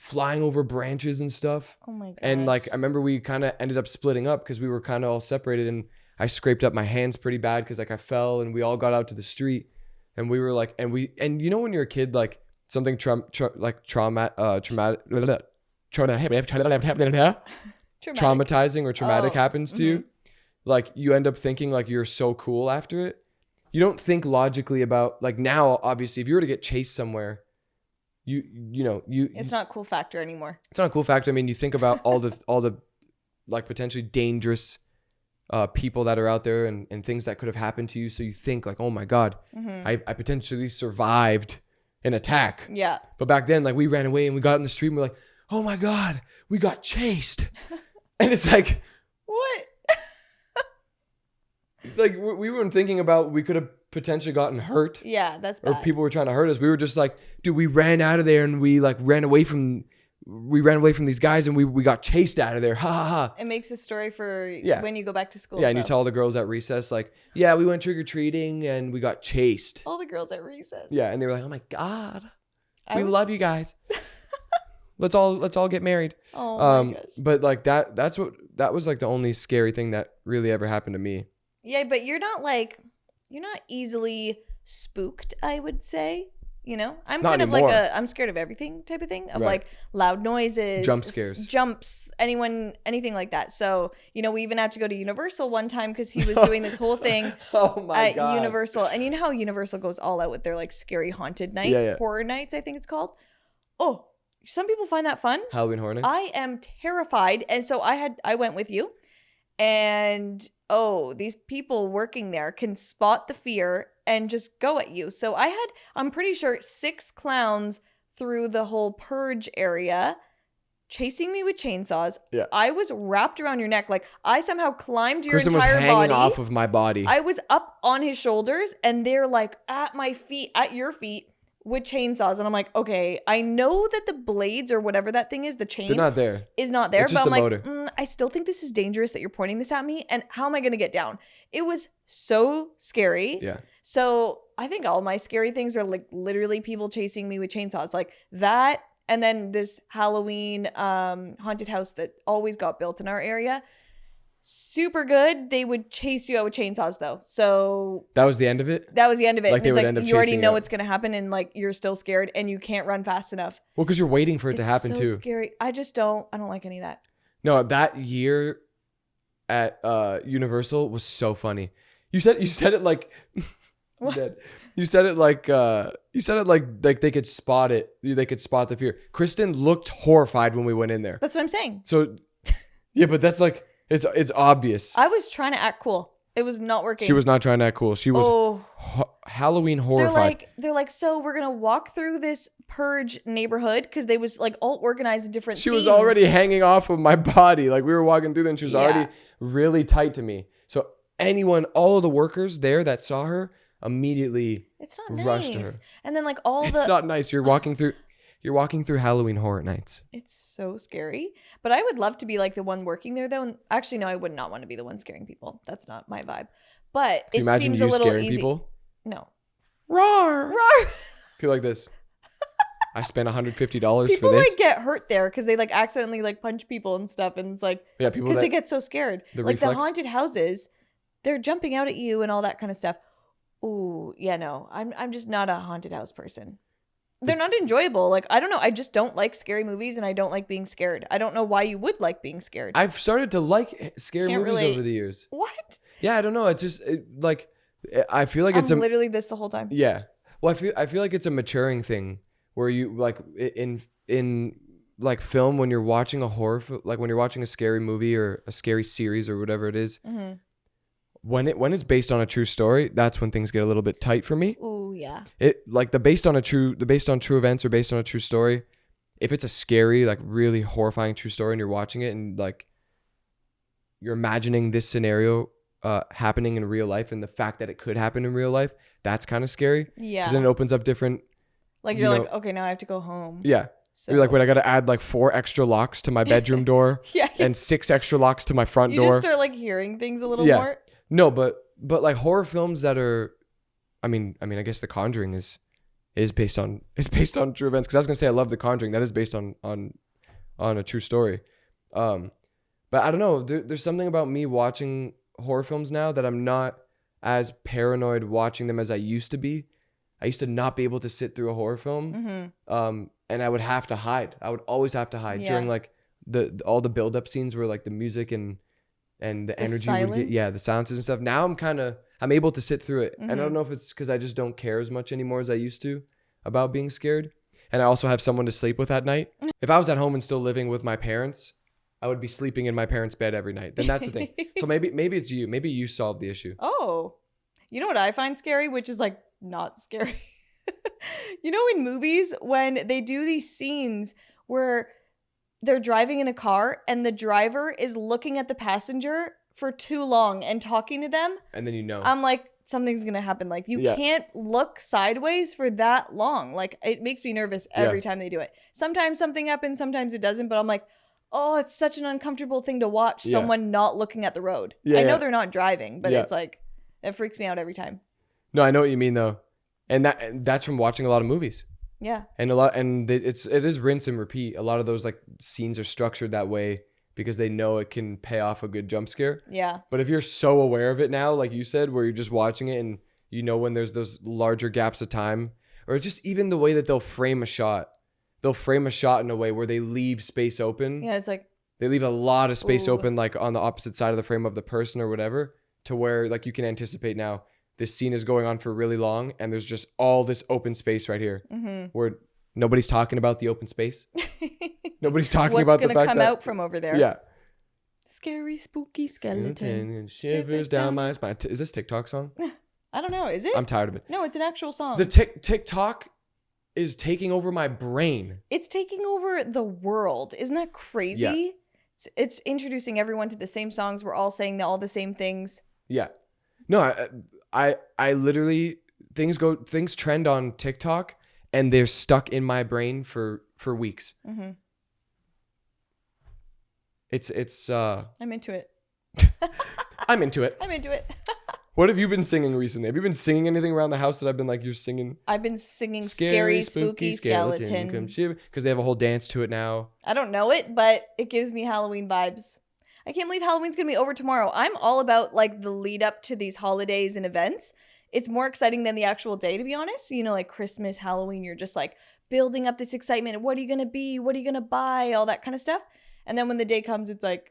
flying over branches and stuff. Oh my gosh. And like I remember we kind of ended up splitting up because we were kind of all separated, and I scraped up my hands pretty bad because like I fell, and we all got out to the street, and we were like, and you know when you're a kid, like something traumatizing or traumatic happens to you, like you end up thinking like you're so cool after it. You don't think logically about like now. Obviously, if you were to get chased somewhere, it's not a cool factor anymore. It's not a cool factor. I mean, you think about all the like potentially dangerous people that are out there and things that could have happened to you. So you think like, oh my God, I potentially survived an attack. Yeah. But back then, like we ran away and we got in the street and we're like, oh my God, we got chased. And it's like, what? Like we weren't thinking about we could have potentially gotten hurt. Yeah, that's bad. Or people were trying to hurt us. We were just like, dude, we ran out of there and we like ran away from these guys and we got chased out of there. Ha ha ha. It makes a story for when you go back to school. Yeah, and you tell all the girls at recess like, yeah, we went trick-or-treating and we got chased. All the girls at recess. Yeah, and they were like, oh my God. We love you guys. Let's all get married. Oh my gosh. But like that was like the only scary thing that really ever happened to me. Yeah, but you're not easily spooked, I would say. You know, I'm Not kind anymore. of like I'm scared of everything type of thing, of like loud noises, Jump scares, jumps, anything like that. So, you know, we even had to go to Universal one time because he was doing this whole thing at God. Universal. And you know how Universal goes all out with their like scary haunted night, horror nights, I think it's called. Oh, some people find that fun. Halloween Horror Nights. I am terrified. And so I went with you, and these people working there can spot the fear and just go at you. So I'm pretty sure 6 clowns through the whole purge area chasing me with chainsaws. Yeah. I was wrapped around your neck. Like I somehow climbed your Kristen entire was hanging body. off of my body. I was up on his shoulders and they're like at my feet, at your feet with chainsaws. And I'm like, okay, I know that the blades or whatever that thing is, the chain. They're not there. Is not there. It's But just I'm the like, motor. I still think this is dangerous that you're pointing this at me. And how am I going to get down? It was so scary. Yeah. So I think all my scary things are like literally people chasing me with chainsaws, like that. And then this Halloween haunted house that always got built in our area. Super good. They would chase you out with chainsaws though. So that was the end of it? That was the end of it. Like and they would end up you already chasing know you. what's going to happen and like you're still scared and you can't run fast enough. Well, because you're waiting for it to happen so too. Scary. I don't like any of that. No, that year at Universal was so funny. You said it like What? You said it like they could spot it. They could spot the fear. Kristen looked horrified when we went in there. That's what I'm saying. So yeah, but that's like it's obvious. I was trying to act cool. It was not working. She was not trying to act cool. She was Halloween horrified. They're like, so we're gonna walk through this purge neighborhood because they was like all organized in different. She themes. was already hanging off of my body. Like we were walking through there, and she was already really tight to me. So all of the workers there that saw her immediately rushed to her. And then like it's not nice. You're walking through Halloween Horror Nights. It's so scary. But I would love to be like the one working there though. And actually, no, I would not want to be the one scaring people. That's not my vibe. But it seems a little easy. People? No. Roar! Roar! People like this. I spent $150 for this. People like get hurt there because they like accidentally like punch people and stuff. And it's like, people because they get so scared. Like reflex. the haunted houses, they're jumping out at you and all that kind of stuff. Ooh, yeah, no, I'm just not a haunted house person. They're not enjoyable. Like, I don't know. I just don't like scary movies and I don't like being scared. I don't know why you would like being scared. I've started to like scary movies over the years. What? Yeah, I don't know. It's just I feel like I'm literally this the whole time. Yeah. Well, I feel like it's a maturing thing where you like in like film when you're watching a horror like when you're watching a scary movie or a scary series or whatever it is. Mm-hmm. When it's based on a true story, that's when things get a little bit tight for me. Ooh, yeah. It like the based on true events or based on a true story. If it's a scary, like really horrifying true story and you're watching it and like you're imagining this scenario happening in real life and the fact that it could happen in real life, that's kind of scary. Yeah. Because then it opens up different. Like you're like, okay, now I have to go home. Yeah. So you're like, wait, I got to add like 4 extra locks to my bedroom door. Yeah. And 6 extra locks to my front door. You just start like hearing things a little more. No, but like horror films that are, I mean, I guess The Conjuring is is based on true events. Because I was gonna say I love The Conjuring. That is based on a true story. But I don't know. There's something about me watching horror films now that I'm not as paranoid watching them as I used to be. I used to not be able to sit through a horror film. And I would have to hide. I would always have to hide during like all the build-up scenes where like the music and the energy silence. would get, the silences and stuff. Now I'm able to sit through it. And I don't know if it's because I just don't care as much anymore as I used to about being scared. And I also have someone to sleep with at night. If I was at home and still living with my parents, I would be sleeping in my parents' bed every night. Then that's the thing. So maybe it's you. Maybe you solved the issue. Oh, you know what I find scary, which is like not scary. You know, in movies when they do these scenes where they're driving in a car and the driver is looking at the passenger for too long and talking to them. And then I'm like, something's going to happen. Like, you can't look sideways for that long. Like, it makes me nervous every time they do it. Sometimes something happens, sometimes it doesn't. But I'm like, oh, it's such an uncomfortable thing to watch someone not looking at the road. I know they're not driving, but it's like, it freaks me out every time. No, I know what you mean, though. And that's from watching a lot of movies. Yeah. And it is rinse and repeat. A lot of those like scenes are structured that way because they know it can pay off a good jump scare. Yeah. But if you're so aware of it now, like you said, where you're just watching it and you know when there's those larger gaps of time, or just even the way that they'll frame a shot. They'll frame a shot in a way where they leave space open. Yeah, it's like they leave a lot of space open, like on the opposite side of the frame of the person or whatever, to where like you can anticipate now. This scene is going on for really long and there's just all this open space right here where nobody's talking about the open space. Nobody's talking about the fact that... What's going to come out from over there? Yeah. Scary, spooky skeleton. And shivers down my spine. Is this TikTok song? I don't know. Is it? I'm tired of it. No, it's an actual song. The TikTok is taking over my brain. It's taking over the world. Isn't that crazy? Yeah. It's introducing everyone to the same songs. We're all saying all the same things. Yeah. No, I literally things trend on TikTok and they're stuck in my brain for weeks. It's I'm into it. I'm into it. I'm into it. What have you been singing recently? Have you been singing anything around the house that I've been like you're singing? I've been singing Scary Spooky Skeleton. Because they have a whole dance to it now. I don't know it, but it gives me Halloween vibes. I can't believe Halloween's going to be over tomorrow. I'm all about like the lead up to these holidays and events. It's more exciting than the actual day, to be honest. You know, like Christmas, Halloween, you're just like building up this excitement. What are you going to be? What are you going to buy? All that kind of stuff. And then when the day comes, it's like,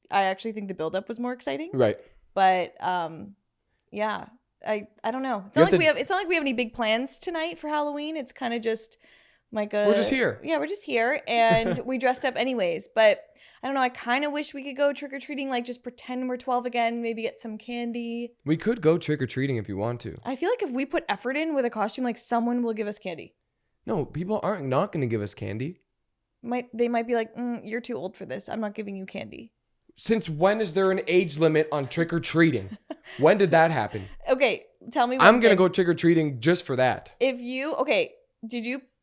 I actually think the buildup was more exciting. Right. But yeah, I don't know. It's not like we have any big plans tonight for Halloween. It's kind of just like we're just here. Yeah, we're just here and we dressed up anyways. But I don't know. I kind of wish we could go trick-or-treating, like just pretend we're 12 again, maybe get some candy. We could go trick-or-treating if you want to. I feel like if we put effort in with a costume, like someone will give us candy. No, people aren't not going to give us candy. They might be like, you're too old for this. I'm not giving you candy. Since when is there an age limit on trick-or-treating? When did that happen? Okay, tell me. I'm going to go trick-or-treating just for that. Did you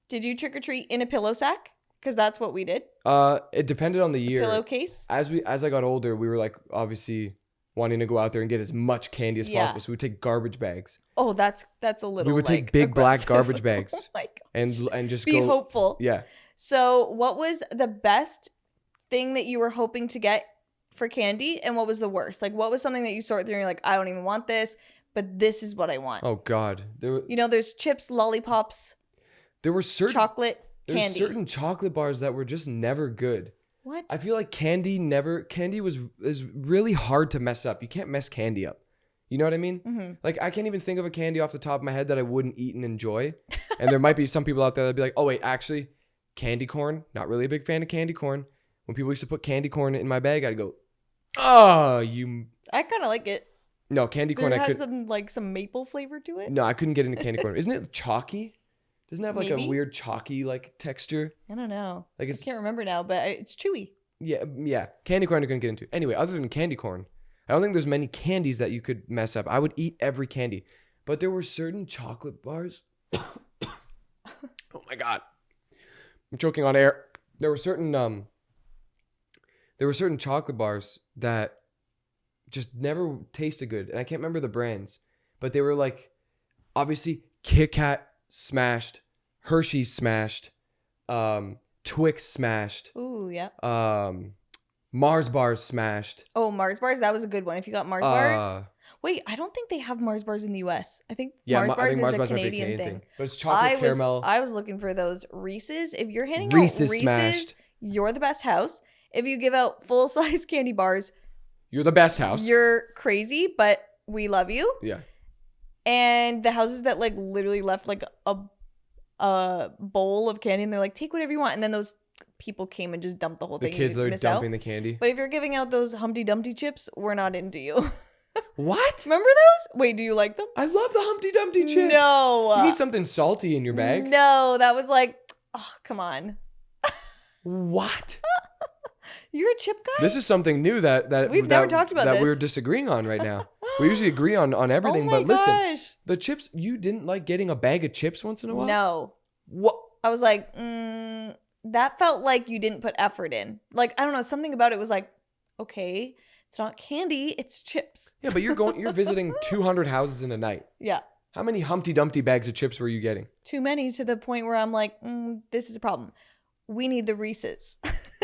trick-or-treat in a pillow sack? Because that's what we did. It depended on the year. Pillowcase. As I got older, we were like obviously wanting to go out there and get as much candy as possible. So we would take garbage bags. Oh, that's a little. We would take big aggressive. Black garbage bags. Oh my gosh. And just be hopeful. Yeah. So, what was the best thing that you were hoping to get for candy, and what was the worst? Like, what was something that you sort through and you're like, I don't even want this, but this is what I want. Oh God, there's chips, lollipops. There were certain chocolate. There's certain chocolate bars that were just never good. What? I feel like candy is really hard to mess up. You can't mess candy up. You know what I mean? Mm-hmm. Like I can't even think of a candy off the top of my head that I wouldn't eat and enjoy. And there might be some people out there that'd be like, oh wait, actually, candy corn. Not really a big fan of candy corn. When people used to put candy corn in my bag, I'd go, oh, you. I kind of like it. No, candy corn. It has some maple flavor to it. No, I couldn't get into candy corn. Isn't it chalky? Doesn't it have like a weird chalky like texture? I don't know. I can't remember now, but it's chewy. Yeah. Candy corn I couldn't get into. Anyway, other than candy corn, I don't think there's many candies that you could mess up. I would eat every candy. But there were certain chocolate bars. Oh my God. I'm choking on air. There were certain chocolate bars that just never tasted good. And I can't remember the brands. But they were like, obviously, Kit Kat smashed. Hershey's smashed. Twix smashed. Ooh, yeah. Mars bars smashed. Oh, Mars bars. That was a good one. If you got Mars bars. Wait, I don't think they have Mars bars in the U.S. I think Mars bars is a Canadian thing. But it's chocolate caramel. I was looking for those Reese's. If you're handing out Reese's, smashed. You're the best house. If you give out full-size candy bars, you're the best house. You're crazy, but we love you. Yeah. And the houses that like literally left like a bowl of candy and they're like, take whatever you want. And then those people came and just dumped the whole thing. The kids are dumping the candy. But if you're giving out those Humpty Dumpty chips, we're not into you. What? Remember those? Wait, do you like them? I love the Humpty Dumpty chips. No. You need something salty in your bag. No, that was like, oh, come on. What? You're a chip guy? This is something new that we've never talked about that we're disagreeing on right now. We usually agree on everything, oh my but listen, gosh. the chips, you didn't like getting a bag of chips once in a while? No. What? I was like, that felt like you didn't put effort in. Like, I don't know, something about it was like, okay, it's not candy, it's chips. Yeah, but you're visiting 200 houses in a night. Yeah. How many Humpty Dumpty bags of chips were you getting? Too many to the point where I'm like, this is a problem. We need the Reese's.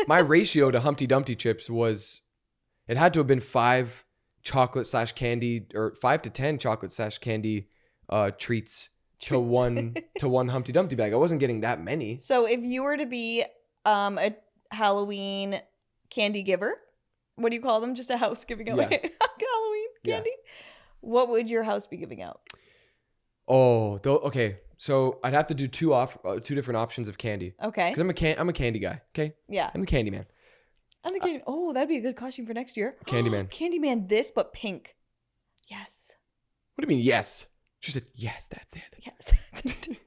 My ratio to Humpty Dumpty chips it had to have been 5 chocolate/candy or 5 to 10 chocolate/candy treats to one Humpty Dumpty bag. I wasn't getting that many. So if you were to be a Halloween candy giver, what do you call them? Just a house giving away Halloween candy? Yeah. What would your house be giving out? Oh, okay. So I'd have to do two different options of candy. Okay. Because I'm a candy guy. Okay. Yeah. I'm the candy man. Oh, that'd be a good costume for next year. Candyman. Candyman, this but pink. Yes. What do you mean yes? She said yes. That's it. Yes. That's it.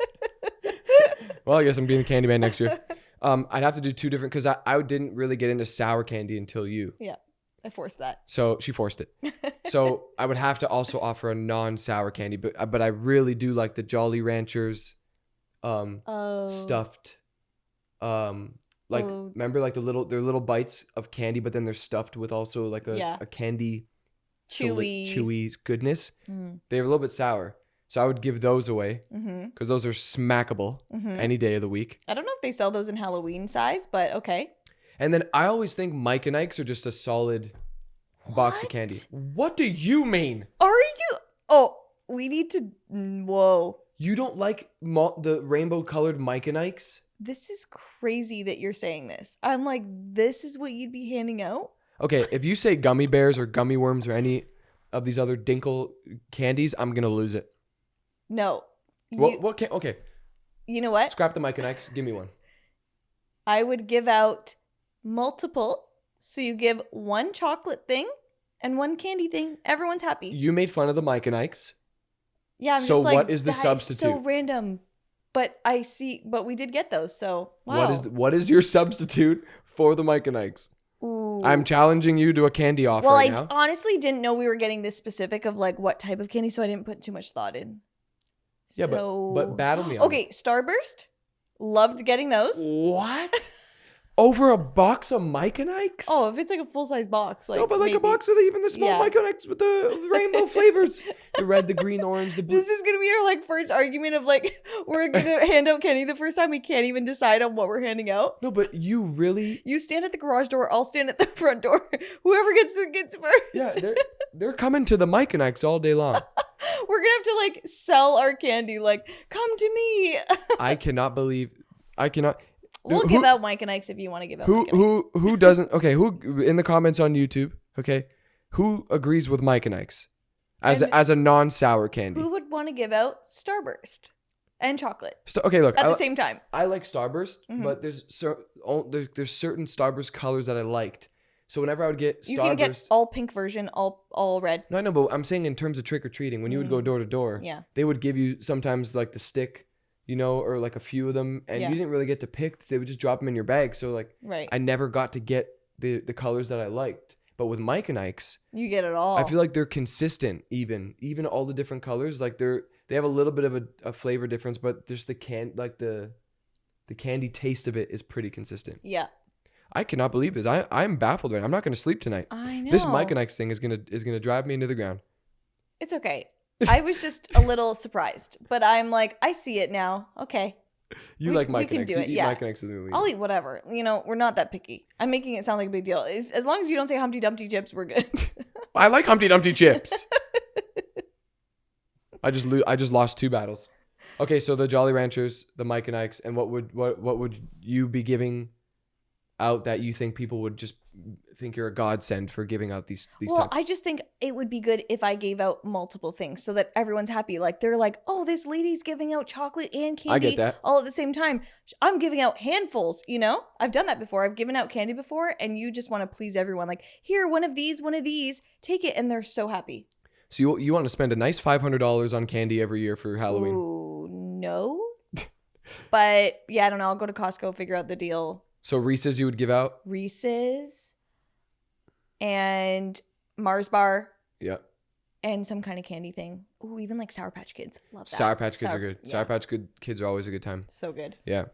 Well, I guess I'm being the Candyman next year. I'd have to do 2 different because I didn't really get into sour candy until you. Yeah. I forced that. So she forced it. So I would have to also offer a non-sour candy, but I really do like the Jolly Ranchers, stuffed, remember like they're little bites of candy, but then they're stuffed with also like a candy, chewy goodness. They're a little bit sour, so I would give those away because those are smackable any day of the week. I don't know if they sell those in Halloween size, but okay. And then I always think Mike and Ike's are just a solid box of candy. What do you mean? Are you? Oh, we need to. Whoa. You don't like the rainbow colored Mike and Ike's? This is crazy that you're saying this. I'm like, this is what you'd be handing out? Okay, if you say gummy bears or gummy worms or any of these other Dinkle candies, I'm going to lose it. No. Okay. You know what? Scrap the Mike and Ike's. Give me one. I would give out multiple. So you give one chocolate thing and one candy thing. Everyone's happy. You made fun of the Mike and Ike's. Yeah, I'm just like, what is the substitute? Is so random. But we did get those. So wow. What is your substitute for the Mike and Ike's? Ooh. I'm challenging you to a candy offer right now. Well, I honestly didn't know we were getting this specific of like what type of candy, so I didn't put too much thought in. Yeah, but battle me on okay, Starburst. Loved getting those. What? Over a box of Mike and Ike's? Oh, if it's like a full-size box. Like, no, but like maybe. A box of even the small Mike and Ike's with the rainbow flavors. The red, the green, the orange, the blue. This is going to be our like first argument of like, we're going to hand out candy the first time. We can't even decide on what we're handing out. No, but you really... You stand at the garage door. I'll stand at the front door. Whoever gets first. Yeah, they're coming to the Mike and Ike's all day long. We're going to have to like sell our candy. Like, come to me. I cannot. We'll give out Mike and Ike's if you want to give out Mike and Ike's. Who doesn't? Okay, who in the comments on YouTube? Okay, who agrees with Mike and Ike's as a non-sour candy? Who would want to give out Starburst and chocolate? Okay, look at the same time. I like Starburst, but there's certain Starburst colors that I liked. So whenever I would get Starburst, you can get all pink version, all red. No, I know, but I'm saying in terms of trick or treating, when you would go door to door, they would give you sometimes like the stick. You know, or like a few of them, and you didn't really get to pick. They would just drop them in your bag. So like, I never got to get the colors that I liked. But with Mike and Ike's, you get it all. I feel like they're consistent, even all the different colors. Like they have a little bit of a flavor difference, but just the candy taste of it is pretty consistent. Yeah. I cannot believe this. I'm baffled right now. I'm not going to sleep tonight. I know. This Mike and Ike's thing is gonna drive me into the ground. It's okay. I was just a little surprised, but I'm like, I see it now. Okay. You like Mike can and X. do You it, eat yeah. Mike and X with me. I'll eat whatever. You know, we're not that picky. I'm making it sound like a big deal. As long as you don't say Humpty Dumpty chips, we're good. I like Humpty Dumpty chips. I just lost 2 battles. Okay, so the Jolly Ranchers, the Mike and Ike's, and what would you be giving out that you think people would just think you're a godsend for giving out these Well, types? I just think it would be good if I gave out multiple things so that everyone's happy. Like they're like, oh, this lady's giving out chocolate and candy I get that. all at the same time. I'm giving out handfuls, you know? I've done that before. I've given out candy before, and you just want to please everyone. Like, here, one of these, take it, and they're so happy. So you want to spend a nice $500 on candy every year for Halloween? Ooh, no. But yeah, I don't know. I'll go to Costco, figure out the deal. So Reese's you would give out? Reese's and Mars bar. Yeah. And some kind of candy thing. Ooh, even like Sour Patch Kids. Love that. Sour Patch Kids are good. Yeah. Sour Patch Kids are always a good time. So good. Yeah.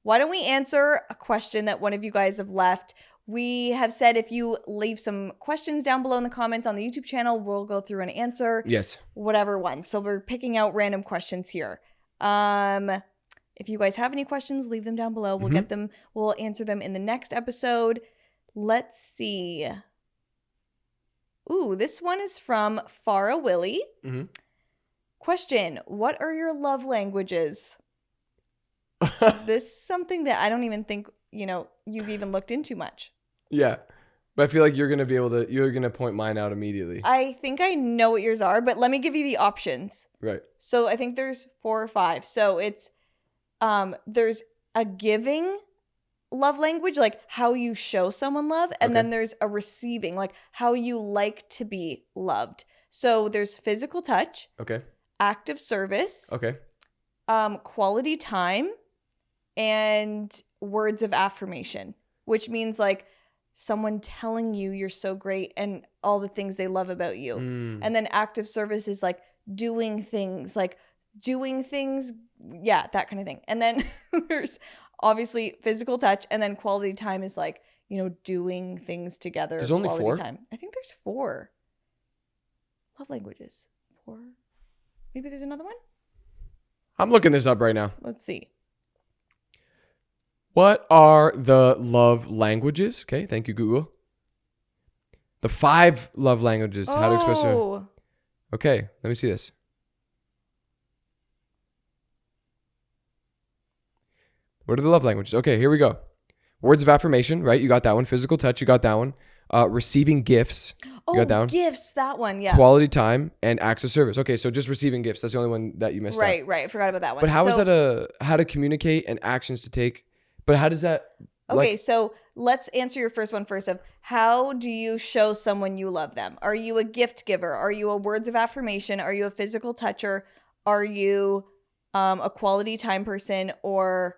Why don't we answer a question that one of you guys have left? We have said if you leave some questions down below in the comments on the YouTube channel, we'll go through and answer. Yes. Whatever one. So we're picking out random questions here. If you guys have any questions, leave them down below. We'll get them. We'll answer them in the next episode. Let's see. Ooh, this one is from Farah Willie. Mm-hmm. Question: what are your love languages? This is something that I don't even think, you've even looked into much. Yeah. But I feel like you're going to point mine out immediately. I think I know what yours are, but let me give you the options. Right. So I think there's 4 or 5. So it's, there's a giving love language, like how you show someone love. And then there's a receiving, like how you like to be loved. So there's physical touch. Okay. Act of service. Okay. Quality time. And words of affirmation, which means like someone telling you you're so great and all the things they love about you. And then active service is like doing things, yeah, that kind of thing. And then there's obviously physical touch, and then quality time is like, doing things together. There's only 4? Time. I think there's 4 love languages. 4. Maybe there's another one? I'm looking this up right now. Let's see. What are the love languages? Okay, thank you, Google. The 5 love languages. How to express your... Okay, let me see this. What are the love languages? Okay, here we go. Words of affirmation, right? You got that one. Physical touch, you got that one. Receiving gifts, you got that one. Gifts, that one, yeah. Quality time and acts of service. Okay, so just receiving gifts. That's the only one that you missed out. Right. I forgot about that one. But how is that how to communicate and actions to take? But how does that... Okay, so let's answer your first one first of how do you show someone you love them? Are you a gift giver? Are you a words of affirmation? Are you a physical toucher? Are you a quality time person or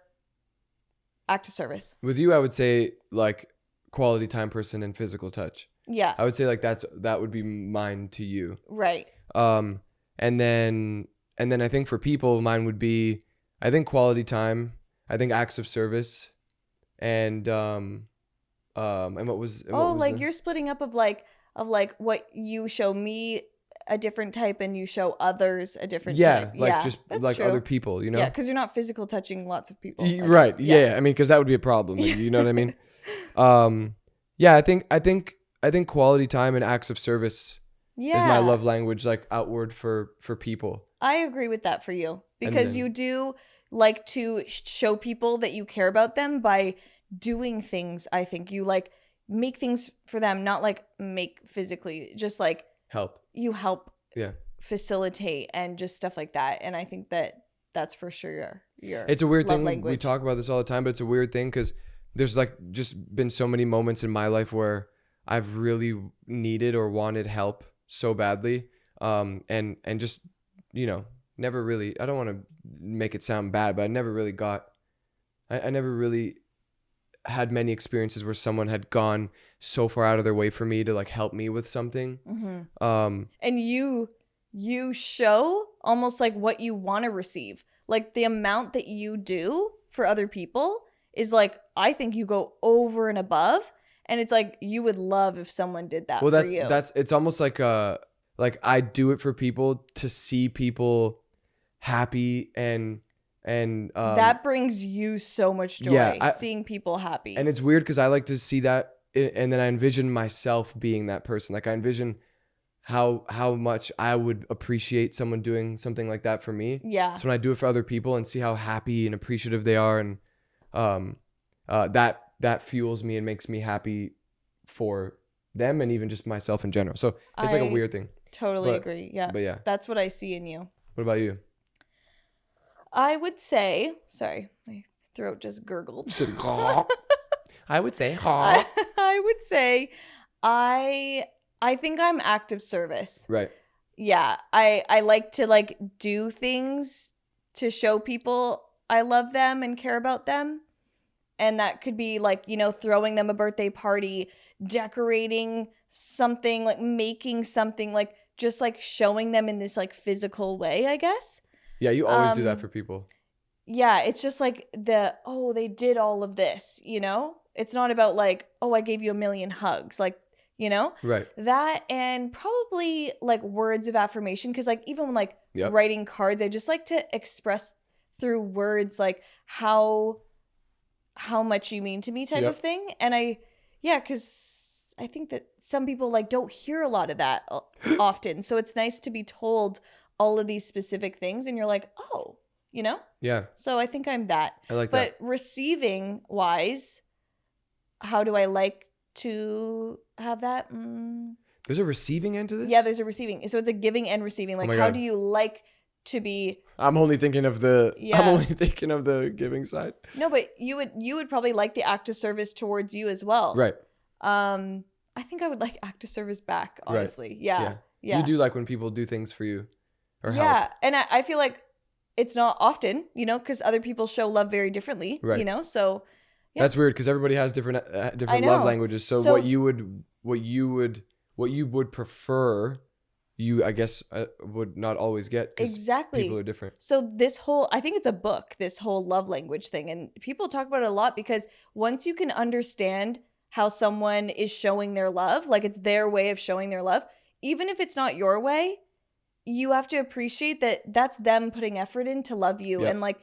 act of service? With you, I would say like quality time person and physical touch. Yeah. I would say like that would be mine to you. Right. And then I think for people, mine would be, I think quality time, I think acts of service, and what was you're splitting up of what you show me a different type and you show others a different type. Just like true. Other people, Yeah, because you're not physical touching lots of people. Right. Yeah. I mean, because that would be a problem. You know what I mean? I think quality time and acts of service is my love language, like outward for people. I agree with that for you because you do like to show people that you care about them by doing things. I think you like make things for them, not like make physically, just like help. You help facilitate and just stuff like that. And I think that's for sure your it's a weird thing. Language. We talk about this all the time, but it's a weird thing because there's like just been so many moments in my life where I've really needed or wanted help so badly. And just, never really, I don't want to make it sound bad, but I never really I never really had many experiences where someone had gone so far out of their way for me to like help me with something. Mm-hmm. And you show almost like what you want to receive, like the amount that you do for other people is like, I think you go over and above, and it's like you would love if someone did that for you. It's almost like I do it for people to see people happy and And that brings you so much joy, seeing people happy. And it's weird because I like to see that, and then I envision myself being that person. Like I envision how much I would appreciate someone doing something like that for me. Yeah. So when I do it for other people and see how happy and appreciative they are, and that fuels me and makes me happy for them and even just myself in general. So it's like a weird thing. Totally agree. Yeah. But yeah. That's what I see in you. What about you? I would say, sorry, my throat just gurgled. I would say, I would say I think I'm active service. Right. Yeah. I like to like do things to show people I love them and care about them. And that could be like, you know, throwing them a birthday party, decorating something, like making something, like just like showing them in this like physical way, I guess. Yeah, you always do that for people. Yeah, it's just like they did all of this, you know? It's not about like, I gave you a million hugs. Like, you know? Right. That, and probably like words of affirmation. Because like even when like writing cards, I just like to express through words like how much you mean to me type of thing. And because I think that some people like don't hear a lot of that often. So it's nice to be told all of these specific things and you're like, oh, you know? Yeah. So I think I'm that. I like that. But receiving wise, how do I like to have that? There's a receiving end to this? Yeah, there's a receiving. So it's a giving and receiving. Like, how do you like to be? I'm only thinking of the giving side. No, but you would probably like the act of service towards you as well. Right. I think I would like act of service back, honestly. Right. Yeah. You do like when people do things for you or help. Yeah. And I feel like it's not often, you know, because other people show love very differently, you know? So yeah. That's weird because everybody has different love languages. So what you would prefer, you, I guess, would not always get because people are different. So I think it's a book, this whole love language thing. And people talk about it a lot because once you can understand how someone is showing their love, like it's their way of showing their love, even if it's not your way, you have to appreciate that that's them putting effort in to love you. And like,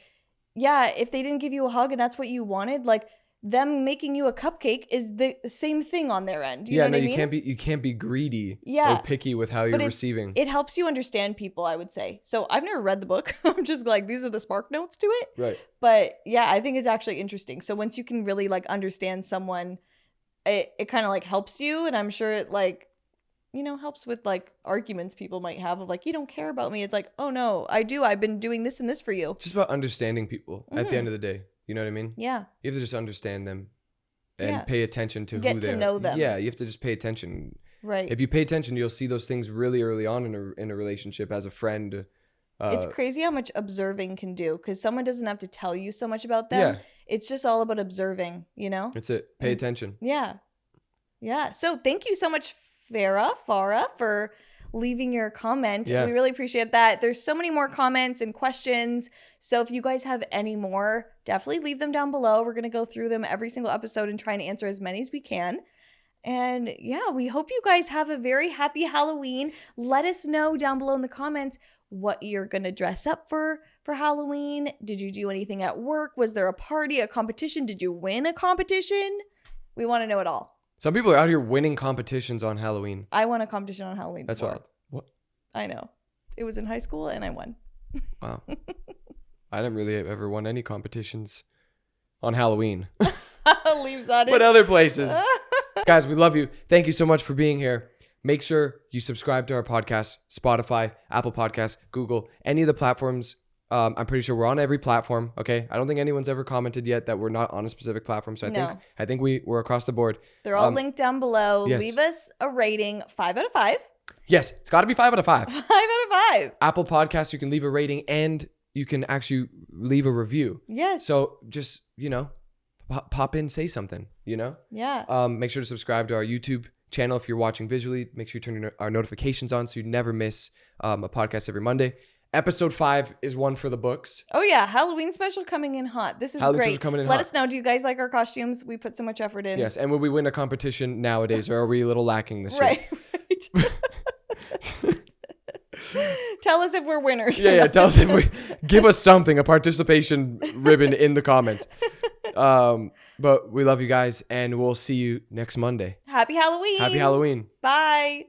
if they didn't give you a hug and that's what you wanted, like them making you a cupcake is the same thing on their end. You know what I mean? You can't be greedy or picky with how you're receiving. It helps you understand people, I would say. So I've never read the book. I'm just like, these are the spark notes to it. Right. But yeah, I think it's actually interesting. So once you can really like understand someone, it kind of like helps you. And I'm sure it like, you know, helps with like arguments people might have of like, you don't care about me. It's like, oh no, I do. I've been doing this and this for you. Just about understanding people at the end of the day. You know what I mean? Yeah. You have to just understand them and pay attention to who they are. Get to know them. Yeah, you have to just pay attention. Right. If you pay attention, you'll see those things really early on in a relationship as a friend. It's crazy how much observing can do because someone doesn't have to tell you so much about them. Yeah. It's just all about observing, you know? That's it. Pay attention. Yeah. Yeah. So thank you so much, Farah, for leaving your comment. Yeah. We really appreciate that. There's so many more comments and questions. So if you guys have any more, definitely leave them down below. We're going to go through them every single episode and try and answer as many as we can. And yeah, we hope you guys have a very happy Halloween. Let us know down below in the comments what you're going to dress up for Halloween. Did you do anything at work? Was there a party, a competition? Did you win a competition? We want to know it all. Some people are out here winning competitions on Halloween. I won a competition on Halloween. That's wild. What? I know. It was in high school and I won. Wow. I didn't really ever won any competitions on Halloween. Leaves that in. But other places. Guys, we love you. Thank you so much for being here. Make sure you subscribe to our podcast, Spotify, Apple Podcasts, Google, any of the platforms. I'm pretty sure we're on every platform. Okay. I don't think anyone's ever commented yet that we're not on a specific platform. So I think we're across the board. They're all linked down below. Yes. Leave us a rating, 5 out of 5. Yes. It's got to be 5 out of 5. 5 out of 5. Apple Podcasts, you can leave a rating and you can actually leave a review. Yes. So just, you know, pop in, say something, you know? Yeah. Make sure to subscribe to our YouTube channel if you're watching visually. Make sure you turn our notifications on so you never miss a podcast every Monday. Episode 5 is one for the books. Oh yeah, Halloween special coming in hot. This is Halloween great. Coming in Let hot. us know. Do you guys like our costumes? We put so much effort in. Yes, and will we win a competition nowadays, or are we a little lacking this year? Right. Tell us if we're winners. Yeah. Tell us if we give us something, a participation ribbon in the comments. But we love you guys, and we'll see you next Monday. Happy Halloween. Happy Halloween. Bye.